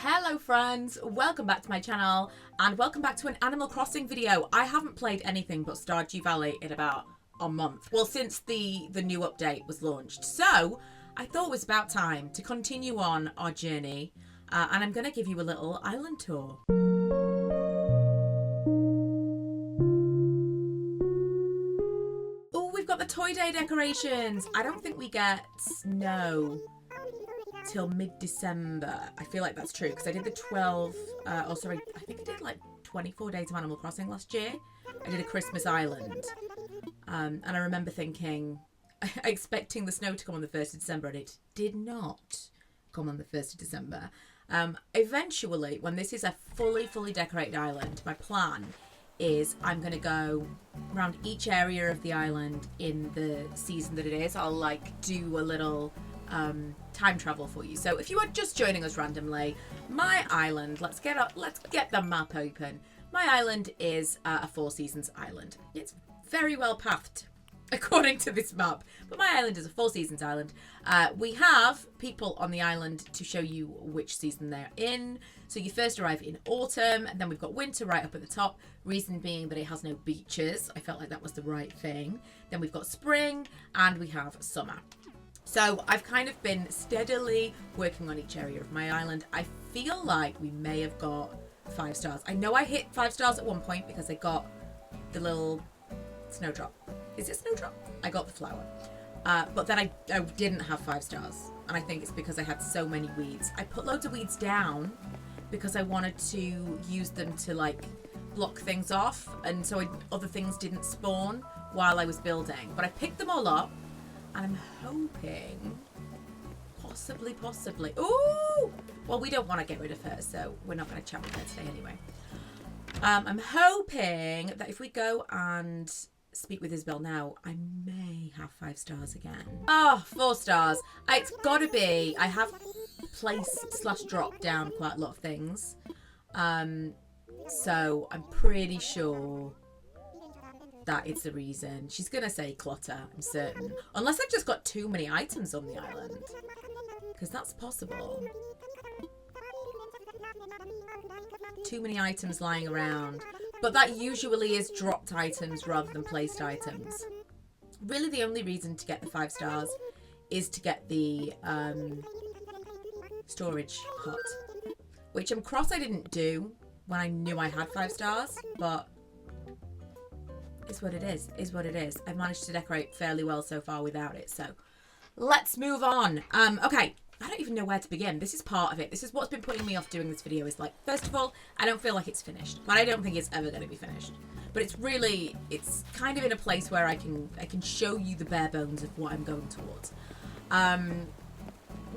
Hello friends, welcome back to my channel and welcome back to an Animal Crossing video. I haven't played anything but Stardew Valley in about a month. Well, since the new update was launched. So I thought it was about time to continue on our journey and I'm going to give you a little island tour. Oh, we've got the Toy Day decorations. I don't think we get snow till mid-December. I feel like that's true because I did the I think I did like 24 days of Animal Crossing last year. I did a Christmas Island and I remember thinking, expecting the snow to come on the 1st of December, and it did not come on the 1st of December. Eventually, when this is a fully decorated island, my plan is I'm going to go around each area of the island in the season that it is. I'll like do a little time travel for you. So if you are just joining us randomly, my island, let's get the map open. My island is a Four Seasons island. It's very well pathed according to this map, but my island is a Four Seasons island. We have people on the island to show you which season they're in. So you first arrive in autumn, and then we've got winter right up at the top, reason being that it has no beaches. I felt like that was the right thing. Then we've got spring and we have summer. So I've kind of been steadily working on each area of my island. I feel like we may have got 5 stars. I know I hit 5 stars at one point because I got the little snowdrop. Is it snowdrop? I got the flower. But then I didn't have 5 stars. And I think it's because I had so many weeds. I put loads of weeds down because I wanted to use them to like block things off. And so other things didn't spawn while I was building. But I picked them all up. And I'm hoping, possibly. Ooh! Well, we don't want to get rid of her, so we're not going to chat with her today anyway. I'm hoping that if we go and speak with Isabelle now, I may have 5 stars again. Oh, 4 stars. It's got to be. I have place/dropped down quite a lot of things. So I'm pretty sure that it's the reason. She's gonna say clutter, I'm certain. Unless I've just got too many items on the island. Because that's possible. Too many items lying around. But that usually is dropped items rather than placed items. Really the only reason to get the 5 stars is to get the storage hut. Which I'm cross I didn't do when I knew I had 5 stars, but is what it is. I've managed to decorate fairly well so far without it, so let's move on. Okay, I don't even know where to begin. This is part of it. This is what's been putting me off doing this video, is like, first of all, I don't feel like it's finished, but I don't think it's ever going to be finished. But it's kind of in a place where I can show you the bare bones of what I'm going towards.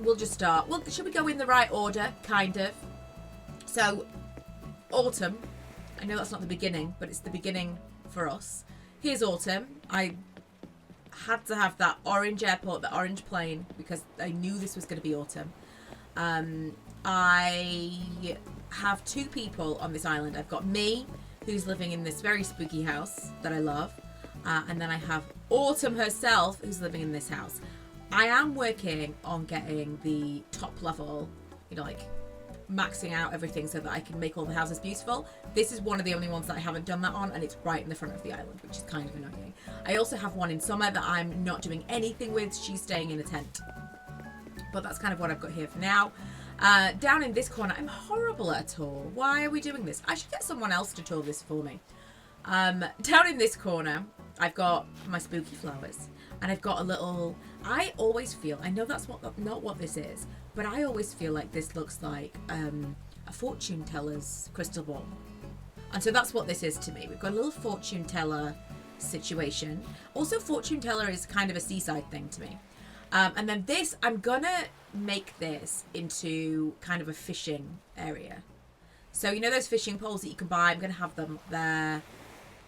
We'll just start. Well, should we go in the right order? Kind of. So, autumn. I know that's not the beginning, but it's the beginning for us. Here's autumn. I had to have that orange airport, the orange plane, because I knew this was going to be autumn. I have 2 people on this island. I've got me, who's living in this very spooky house that I love, and then I have Autumn herself, who's living in this house. I am working on getting the top level, you know, like maxing out everything so that I can make all the houses beautiful. This is one of the only ones that I haven't done that on, and it's right in the front of the island, which is kind of annoying. I also have one in summer that I'm not doing anything with. She's staying in a tent. But that's kind of what I've got here for now. Down in this corner, I'm horrible at a tour. Why are we doing this? I should get someone else to tour this for me. Down in this corner, I've got my spooky flowers. And I've got a little, I always feel, I know that's not what this is, but I always feel like this looks like a fortune teller's crystal ball. And so that's what this is to me. We've got a little fortune teller situation. Also, fortune teller is kind of a seaside thing to me. And then this, I'm gonna make this into kind of a fishing area. So you know those fishing poles that you can buy? I'm gonna have them there.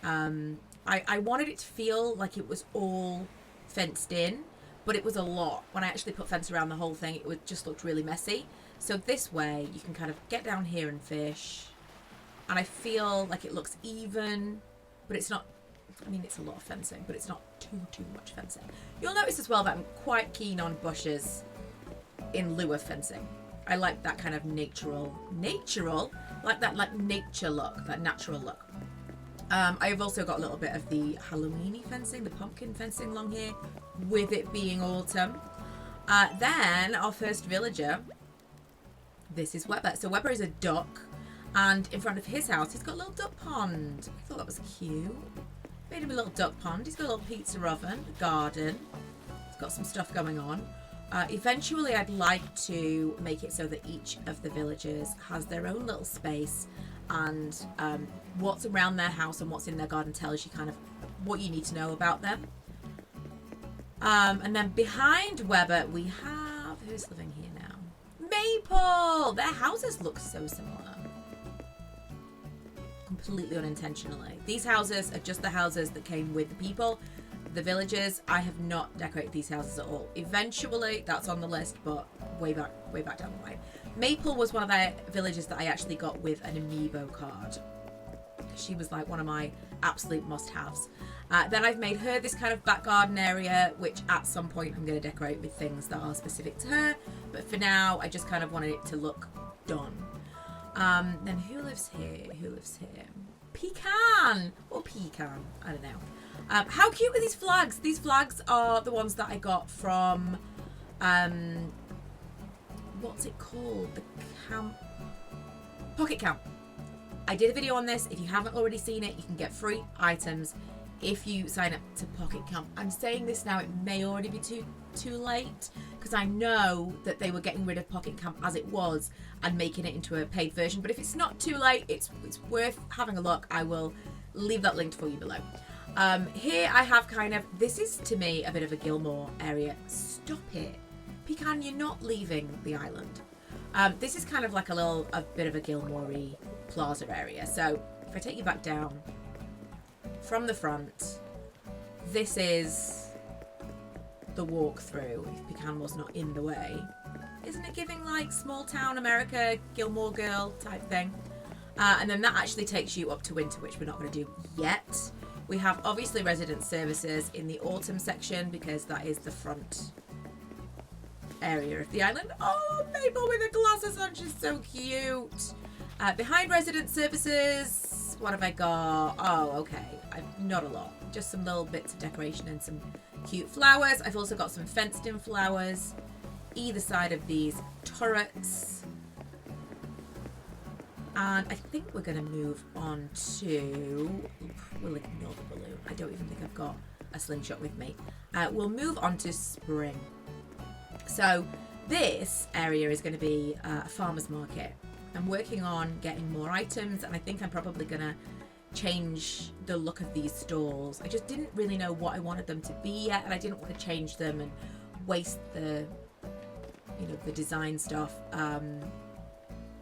I wanted it to feel like it was all fenced in, but it was a lot. When I actually put fence around the whole thing, it would just looked really messy. So this way you can kind of get down here and fish, and I feel like it looks even, but it's not. I mean, it's a lot of fencing, but it's not too much fencing. You'll notice as well that I'm quite keen on bushes in lieu of fencing. I like that kind of natural, like that like nature look, that natural look. I've also got a little bit of the Halloweeny fencing, the pumpkin fencing along here, with it being autumn. Then our first villager, this is Weber. So Weber is a duck, and in front of his house, he's got a little duck pond. I thought that was cute. Made him a little duck pond. He's got a little pizza oven, a garden. He's got some stuff going on. Eventually, I'd like to make it so that each of the villagers has their own little space, and what's around their house and what's in their garden tells you kind of what you need to know about them. And then behind Weber, we have... Who's living here now? Maple! Their houses look so similar. Completely unintentionally. These houses are just the houses that came with the people. The villagers, I have not decorated these houses at all. Eventually, that's on the list, but way back down the line. Maple was one of the villagers that I actually got with an amiibo card. She was like one of my absolute must-haves. Then I've made her this kind of back garden area, which at some point I'm going to decorate with things that are specific to her. But for now, I just kind of wanted it to look done. Then who lives here? Who lives here? Pecan! Or Pecan. I don't know. How cute are these flags? These flags are the ones that I got from... what's it called? The camp... Pocket Camp. I did a video on this. If you haven't already seen it, you can get free items if you sign up to Pocket Camp. I'm saying this now, it may already be too late, because I know that they were getting rid of Pocket Camp as it was and making it into a paid version. But if it's not too late, it's worth having a look. I will leave that linked for you below. Here I have kind of, this is to me a bit of a Gilmore area. Stop it. Pecan, you're not leaving the island. This is kind of like a bit of a Gilmore-y plaza area. So if I take you back down from the front, this is the walk-through, if Pecan was not in the way. Isn't it giving like small town America, Gilmore Girl type thing? And then that actually takes you up to winter, which we're not going to do yet. We have obviously resident services in the autumn section because that is the front area of the island. Oh, Maple with her glasses on, she's so cute. Behind resident services, what have I got? Oh, okay, not a lot. Just some little bits of decoration and some cute flowers. I've also got some fenced in flowers either side of these turrets. And I think we're going to move on to... We'll ignore the balloon. I don't even think I've got a slingshot with me. We'll move on to spring. So this area is going to be a farmer's market. I'm working on getting more items, and I think I'm probably going to change the look of these stalls. I just didn't really know what I wanted them to be yet, and I didn't want to change them and waste the, the design stuff.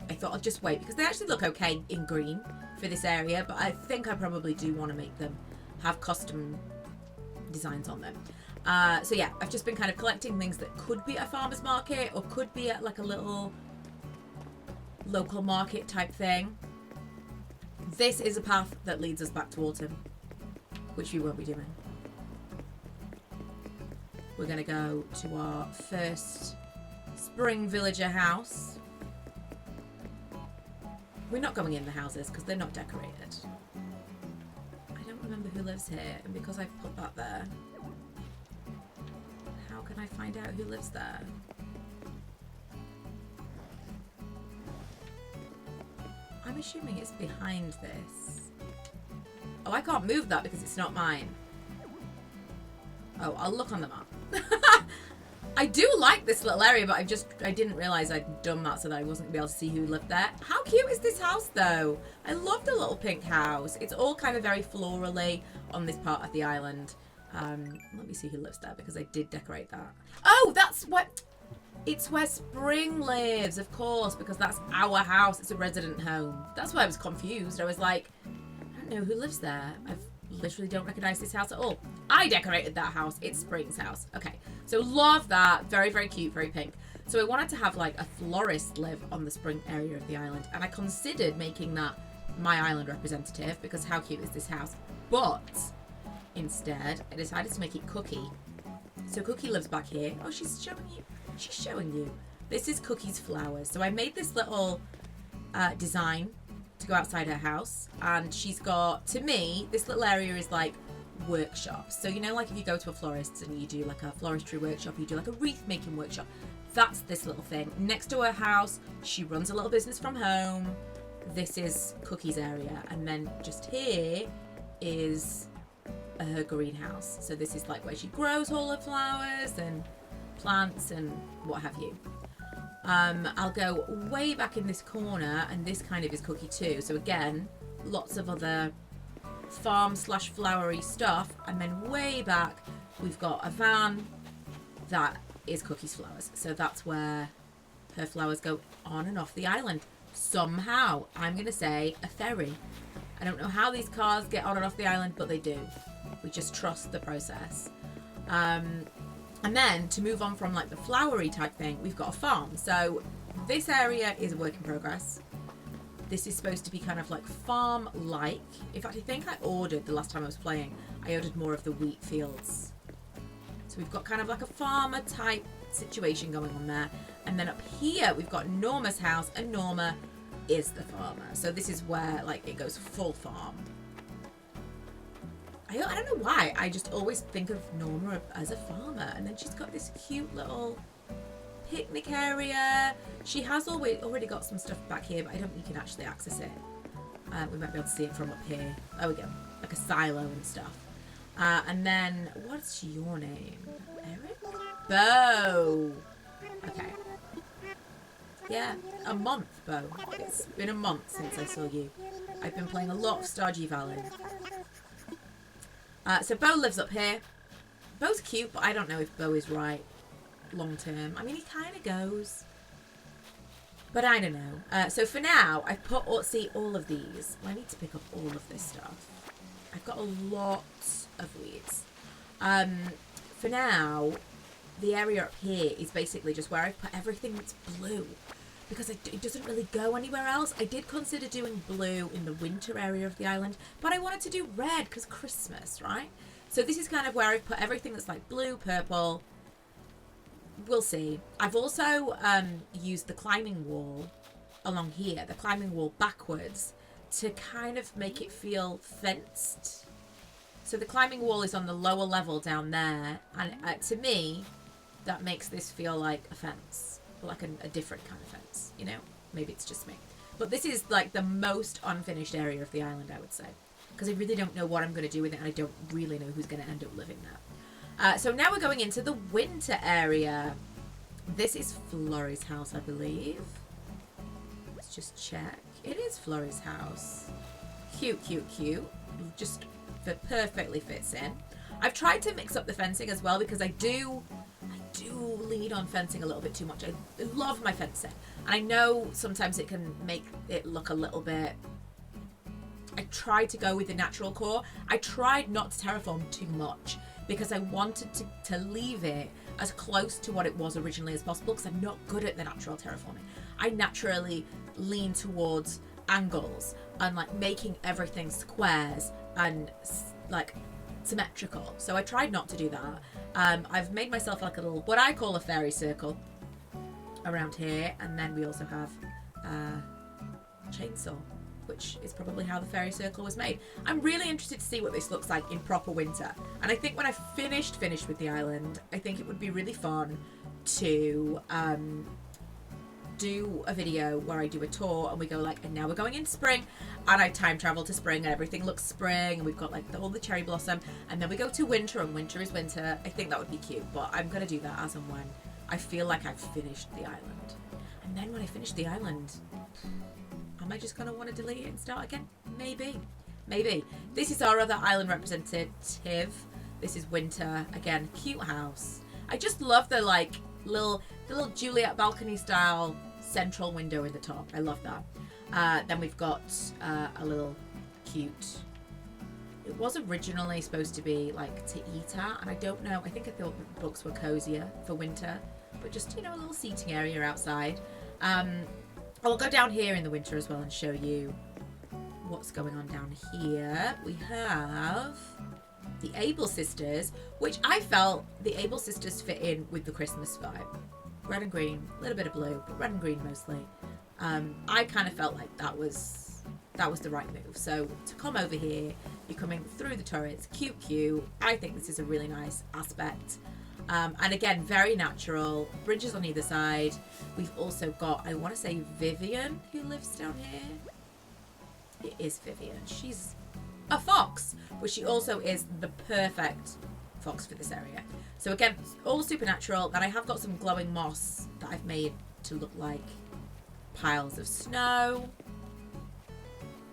I thought I'll just wait because they actually look okay in green for this area, but I think I probably do want to make them have custom designs on them. So yeah, I've just been kind of collecting things that could be at a farmer's market or could be at like a little local market type thing. This is a path that leads us back to autumn, which we won't be doing. We're going to go to our first spring villager house. We're not going in the houses because they're not decorated. I don't remember who lives here, and because I've put that there, how can I find out who lives there? I'm assuming it's behind this. Oh, I can't move that because it's not mine. Oh, I'll look on the map. I do like this little area, but I didn't realise I'd done that so that I wasn't going to be able to see who lived there. How cute is this house, though? I love the little pink house. It's all kind of very florally on this part of the island. Let me see who lives there, because I did decorate that. Oh, that's what... It's where Spring lives, of course, because that's our house. It's a resident home. That's why I was confused. I was like, I don't know who lives there. I literally don't recognise this house at all. I decorated that house. It's Spring's house. Okay, so love that. Very, very cute, very pink. So I wanted to have like a florist live on the Spring area of the island, and I considered making that my island representative because how cute is this house? But instead, I decided to make it Cookie. So Cookie lives back here. Oh, she's showing you. She's showing you. This is Cookie's flowers. So I made this little design to go outside her house, and she's got, to me, this little area is like workshops. So you know, like if you go to a florist and you do like a floristry workshop, you do like a wreath making workshop, that's this little thing. Next to her house, she runs a little business from home. This is Cookie's area, and then just here is her greenhouse. So this is like where she grows all her flowers and plants and what have you. I'll go way back in this corner, and this kind of is Cookie too. So again, lots of other farm / flowery stuff, and then way back we've got a van that is Cookie's flowers. So that's where her flowers go on and off the island. Somehow, I'm going to say a ferry. I don't know how these cars get on and off the island, but they do. We just trust the process. And then to move on from like the flowery type thing, we've got a farm. So this area is a work in progress. This is supposed to be kind of like farm-like. In fact, I think I ordered, the last time I was playing, I ordered more of the wheat fields. So we've got kind of like a farmer type situation going on there. And then up here, we've got Norma's house, and Norma is the farmer. So this is where like it goes full farm. I don't know why, I just always think of Norma as a farmer. And then she's got this cute little picnic area. She has already got some stuff back here, but I don't think you can actually access it. We might be able to see it from up here. There we go, like a silo and stuff. And then, what's your name? Eric? Bo! Okay. Yeah, a month, Bo. It's been a month since I saw you. I've been playing a lot of Stardew Valley. So Bo lives up here. Bo's cute, but I don't know if Bo is right long term. I mean, he kind of goes, but I don't know. So for now, I've put all of these. Well, I need to pick up all of this stuff. I've got a lot of weeds. For now, the area up here is basically just where I've put everything that's blue, because it doesn't really go anywhere else. I did consider doing blue in the winter area of the island, but I wanted to do red because Christmas, right? So this is kind of where I've put everything that's like blue, purple. We'll see. I've also used the climbing wall along here, the climbing wall backwards, to kind of make it feel fenced. So the climbing wall is on the lower level down there, and to me, that makes this feel like a fence, like a different kind of fence, you know? Maybe it's just me. But this is like the most unfinished area of the island, I would say, because I really don't know what I'm going to do with it, and I don't really know who's going to end up living there. So now we're going into the winter area. This is Florrie's house, I believe. Let's just check. It is Florrie's house. Cute, cute, cute. Just perfectly fits in. I've tried to mix up the fencing as well, because I do lean on fencing a little bit too much. I love my fencing, and I know sometimes it can make it look a little bit. I tried to go with the natural core. I tried not to terraform too much, because I wanted to leave it as close to what it was originally as possible, because I'm not good at the natural terraforming. I naturally lean towards angles and like making everything squares and like symmetrical. So I tried not to do that. I've made myself like a little, what I call a fairy circle around here, and then we also have a chainsaw, which is probably how the fairy circle was made. I'm really interested to see what this looks like in proper winter. And I think when I finished with the island, I think it would be really fun to do a video where I do a tour and we go like, and now we're going into spring, and I time travel to spring and everything looks spring, and we've got like all the cherry blossom, and then we go to winter and winter is winter. I think that would be cute, but I'm gonna do that as and when I feel like I've finished the island. And then when I finish the island, am I just gonna want to delete it and start again? Maybe. This is our other island representative. This is winter again. Cute house. I just love the like little Juliet balcony style central window in the top. I love that. Then we've got a little cute. It was originally supposed to be like to eat at, and I don't know. I think I thought the books were cozier for winter, but just, you know, a little seating area outside. I'll go down here in the winter as well and show you what's going on down here. We have the Able Sisters, which I felt the Able Sisters fit in with the Christmas vibe. red and green, a little bit of blue, but red and green mostly. I kind of felt like that was the right move. So to come over here, you're coming through the turrets, cute. I think this is a really nice aspect. And again, very natural, bridges on either side. We've also got, I want to say Vivian, who lives down here. It is Vivian. She's a fox, but she also is the perfect fox for this area. So again, all supernatural. Then I have got some glowing moss that I've made to look like piles of snow.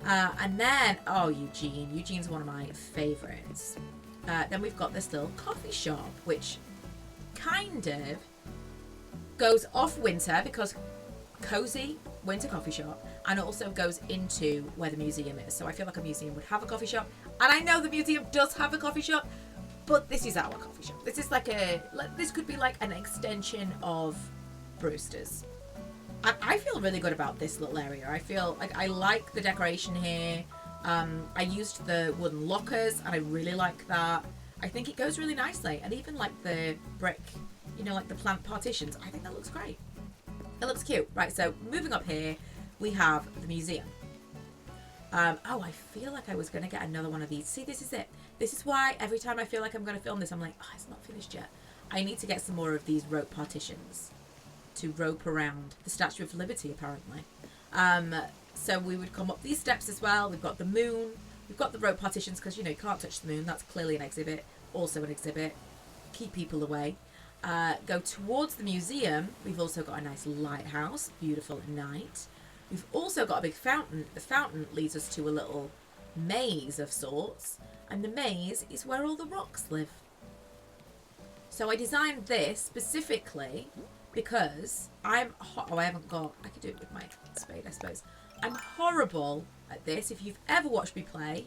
And then, oh, Eugene. Eugene's one of my favourites. Then we've got this little coffee shop, which kind of goes off winter because cozy winter coffee shop, and also goes into where the museum is. So I feel like a museum would have a coffee shop, and I know the museum does have a coffee shop, but this is our coffee shop. This is this could be like an extension of Brewster's. And I feel really good about this little area. I feel like I like the decoration here. I used the wooden lockers, and I really like that. I think it goes really nicely, and even like the brick, like the plant partitions, I think that looks great. It looks cute. Right, so moving up here, we have the museum. Oh, I feel like I was going to get another one of these. See, this is it. This is why every time I feel like I'm going to film this, I'm like, oh, it's not finished yet. I need to get some more of these rope partitions to rope around the Statue of Liberty, apparently. So we would come up these steps as well. We've got the moon. We've got the rope partitions because, you can't touch the moon. That's clearly an exhibit. Also an exhibit. Keep people away. Go towards the museum. We've also got a nice lighthouse. Beautiful at night. We've also got a big fountain. The fountain leads us to a little maze of sorts. And the maze is where all the rocks live. So I designed this specifically because I could do it with my spade, I suppose. I'm horrible at this. If you've ever watched me play,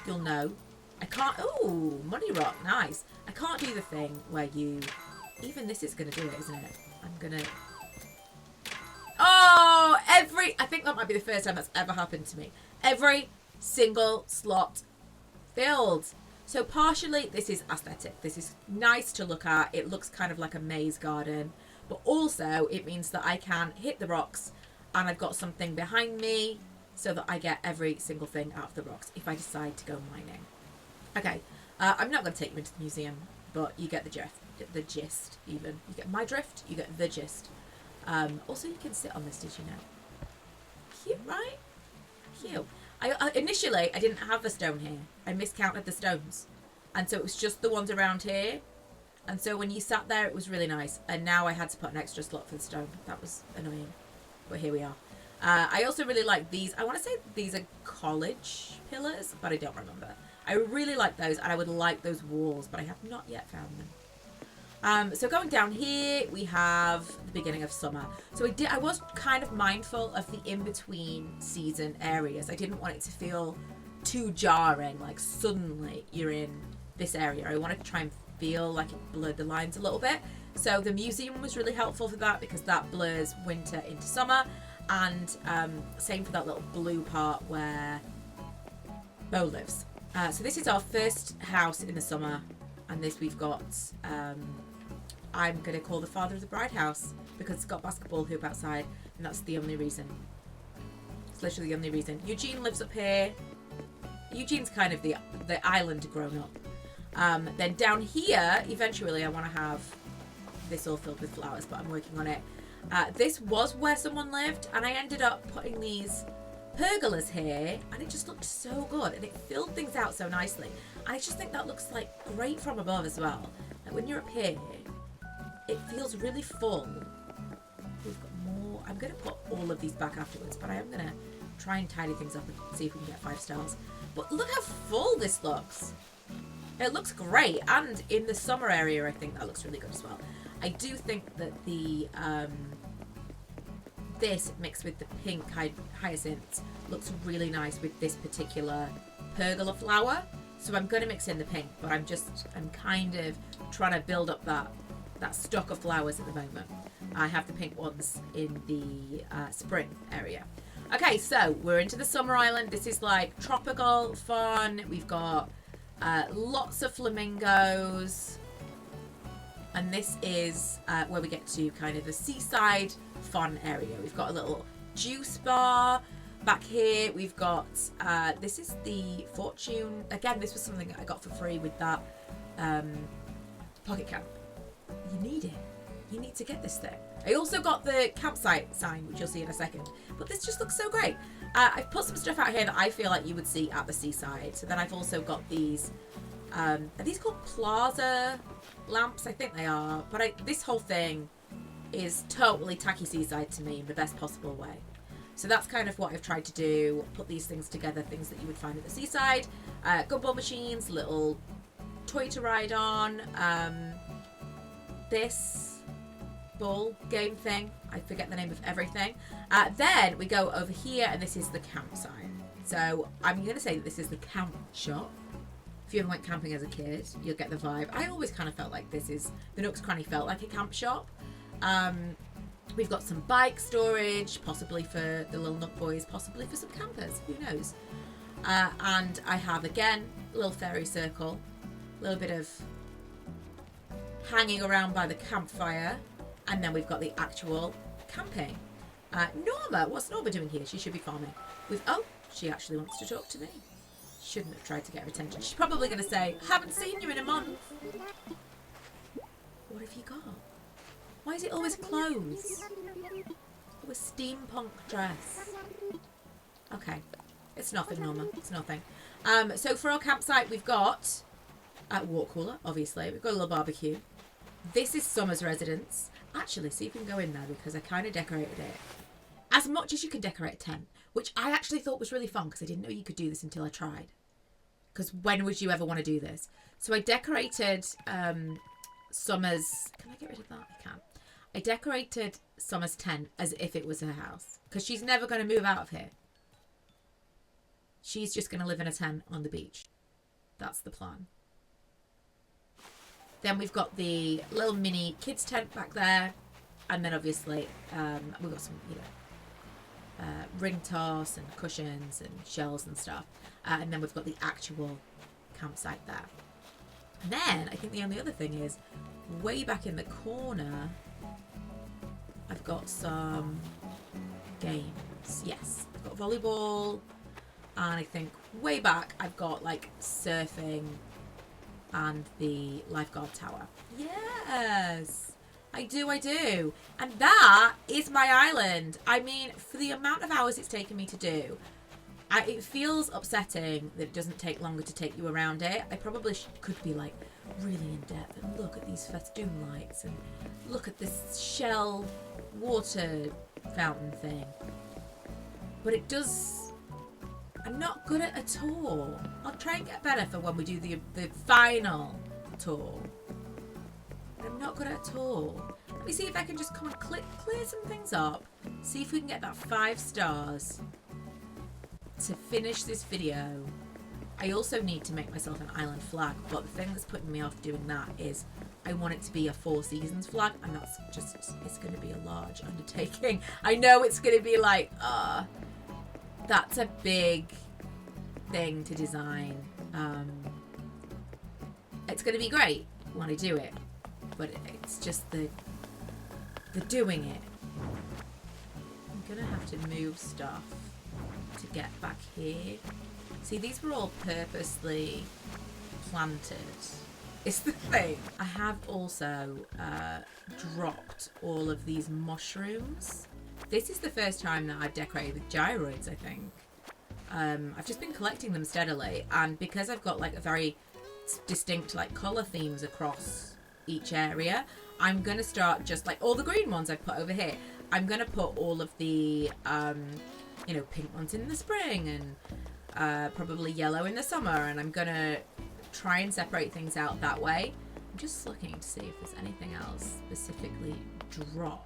you'll know. I can't, ooh, money rock, nice. I can't do the thing where even this is going to do it, isn't it? I'm going to, I think that might be the first time that's ever happened to me. Every single slot filled. So partially, this is aesthetic. This is nice to look at. It looks kind of like a maze garden. But also, it means that I can hit the rocks and I've got something behind me so that I get every single thing out of the rocks if I decide to go mining. Okay, I'm not going to take you into the museum, but you get the gist even. You get my drift, you get the gist. Also, you can sit on this, did you know? Cute, right? Cute. Initially, I didn't have a stone here. I miscounted the stones. And so it was just the ones around here. And so when you sat there, it was really nice. And now I had to put an extra slot for the stone. That was annoying. But here we are. I also really like these. I want to say these are college pillars, but I don't remember. I really like those, and I would like those walls, but I have not yet found them. So going down here, we have the beginning of summer. So I was kind of mindful of the in-between season areas. I didn't want it to feel too jarring, like suddenly you're in this area. I wanted to try and feel like it blurred the lines a little bit. So the museum was really helpful for that because that blurs winter into summer. And same for that little blue part where Bo lives. So this is our first house in the summer, and this we've got, I'm going to call the Father of the Bride house because it's got basketball hoop outside, and that's the only reason. It's literally the only reason. Eugene lives up here. Eugene's kind of the island grown up. Then down here, eventually I want to have this all filled with flowers, but I'm working on it. This was where someone lived, and I ended up putting these pergolas here, and it just looked so good, and it filled things out so nicely. And I just think that looks like great from above as well. Like when you're up here, it feels really full. We've got more. I'm going to put all of these back afterwards, but I am going to try and tidy things up and see if we can get 5 stars. But look how full this looks. It looks great, and in the summer area, I think that looks really good as well. I do think that the this mixed with the pink hyacinths looks really nice with this particular pergola flower. So I'm going to mix in the pink, but I'm kind of trying to build up that stock of flowers at the moment. I have the pink ones in the spring area. Okay, so we're into the summer island. This is like tropical fun. We've got lots of flamingos. And this is where we get to kind of the seaside fun area. We've got a little juice bar. Back here we've got, this is the Fortune. Again, this was something that I got for free with that Pocket Camp. You need it. You need to get this thing. I also got the campsite sign, which you'll see in a second. But this just looks so great. I've put some stuff out here that I feel like you would see at the seaside. So then I've also got these, are these called plaza lamps? I think they are. But this whole thing is totally tacky seaside to me in the best possible way. So that's kind of what I've tried to do. Put these things together, things that you would find at the seaside. Gumball machines, little toy to ride on. This ball game thing. I forget the name of everything. Then we go over here, and this is the campsite. So I'm going to say that this is the camp shop. If you ever went camping as a kid, you'll get the vibe. I always kind of felt like this is, the Nooks Cranny felt like a camp shop. We've got some bike storage, possibly for the little Nook boys, possibly for some campers, who knows. And I have, again, a little fairy circle, a little bit of hanging around by the campfire, and then we've got the actual camping. Norma, what's Norma doing here? She should be farming. Oh, she actually wants to talk to me. Shouldn't have tried to get her attention. She's probably going to say, haven't seen you in a month. What have you got? Why is it always clothes? Oh, a steampunk dress. Okay. It's nothing, Norma. It's nothing. So for our campsite, we've got a water cooler, obviously. We've got a little barbecue. This is Summer's residence. Actually, see if we can go in there because I kind of decorated it. As much as you can decorate a tent, which I actually thought was really fun because I didn't know you could do this until I tried. Because when would you ever want to do this? So I decorated Summer's... Can I get rid of that? I can. I decorated Summer's tent as if it was her house. Because she's never going to move out of here. She's just going to live in a tent on the beach. That's the plan. Then we've got the little mini kids tent back there. And then obviously we've got some, ring toss and cushions and shells and stuff. And then we've got the actual campsite there. And then I think the only other thing is way back in the corner, I've got some games. Yes, I've got volleyball. And I think way back I've got like surfing and the lifeguard tower. Yes, I do. And that is my island. I mean, for the amount of hours it's taken me to do, it feels upsetting that it doesn't take longer to take you around it. I probably could be like really in depth and look at these festoon lights and look at this shell water fountain thing. But it does... I'm not good at a tour. I'll try and get better for when we do the final tour. But I'm not good at a tour. Let me see if I can just come and clear some things up. See if we can get that 5 stars to finish this video. I also need to make myself an island flag, but the thing that's putting me off doing that is I want it to be a 4 seasons flag, and that's just, it's going to be a large undertaking. I know it's going to be like, that's a big thing to design. It's going to be great when I do it, but it's just the doing it. I'm going to have to move stuff to get back here. See, these were all purposely planted. It's the thing. I have also dropped all of these mushrooms. This is the first time that I've decorated with gyroids, I think. I've just been collecting them steadily, and because I've got like a very distinct like colour themes across each area, I'm going to start just like all the green ones I've put over here. I'm going to put all of the, pink ones in the spring and probably yellow in the summer, and I'm going to try and separate things out that way. I'm just looking to see if there's anything else specifically dropped.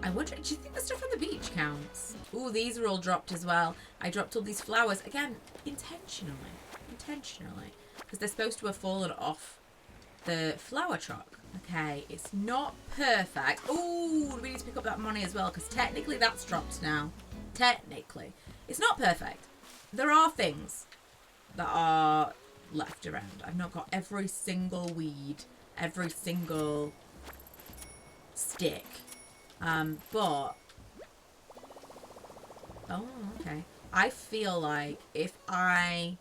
I wonder, do you think the stuff on the beach counts? Ooh, these are all dropped as well. I dropped all these flowers, again, intentionally, because they're supposed to have fallen off the flower truck. Okay, it's not perfect. Ooh, we need to pick up that money as well, because technically that's dropped now. Technically. It's not perfect. There are things that are left around. I've not got every single weed every single stick. But oh, okay. I feel like if I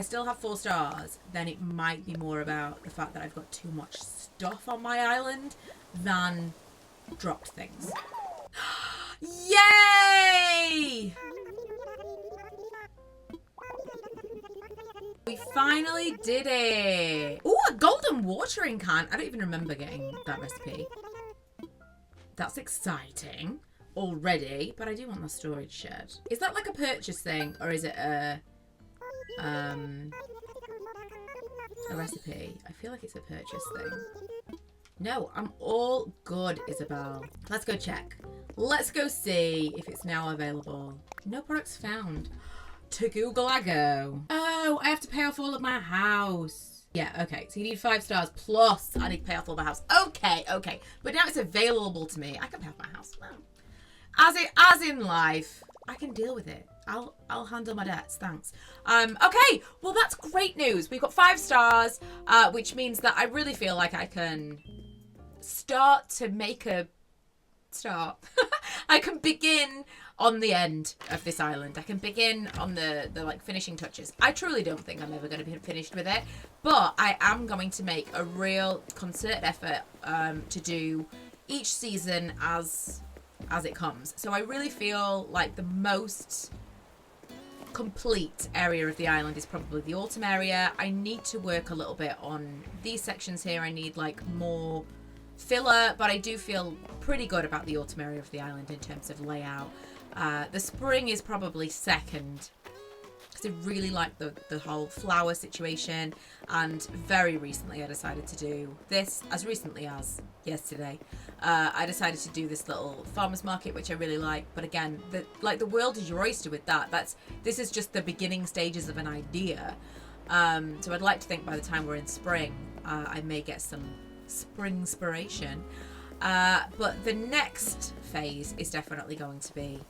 still have 4 stars, then it might be more about the fact that I've got too much stuff on my island than dropped things. Yay! We finally did it! Ooh, a golden watering can! I don't even remember getting that recipe. That's exciting already, but I do want the storage shed. Is that like a purchase thing, or is it a recipe? I feel like it's a purchase thing. No, I'm all good, Isabel. Let's go check. Let's go see if it's now available. No products found. To Google I go. Oh, I have to pay off all of my house. Yeah, okay. So you need 5 stars plus I need to pay off all my house. Okay. But now it's available to me. I can pay off my house. Wow. As in life, I can deal with it. I'll handle my debts, thanks. Okay, well that's great news. We've got 5 stars, which means that I really feel like I can start to make a start. I can begin on the end of this island. I can begin on the like finishing touches. I truly don't think I'm ever going to be finished with it, but I am going to make a real concerted effort to do each season as it comes. So I really feel like the most complete area of the island is probably the autumn area. I need to work a little bit on these sections here. I need like more filler, but I do feel pretty good about the autumn area of the island in terms of layout. The spring is probably second, because I really like the whole flower situation, and very recently I decided to do this, as recently as yesterday. I decided to do this little farmer's market, which I really like, but again, the world is your oyster with that. This is just the beginning stages of an idea. So I'd like to think by the time we're in spring, I may get some spring inspiration. But the next phase is definitely going to be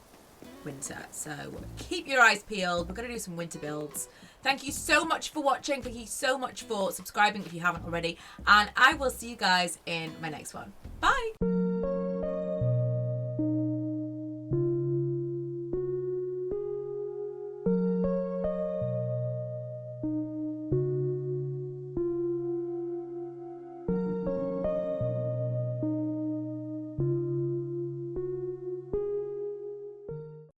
winter, so keep your eyes peeled. We're going to do some winter builds. Thank you so much for watching. Thank you so much for subscribing if you haven't already, and I will see you guys in my next one. Bye.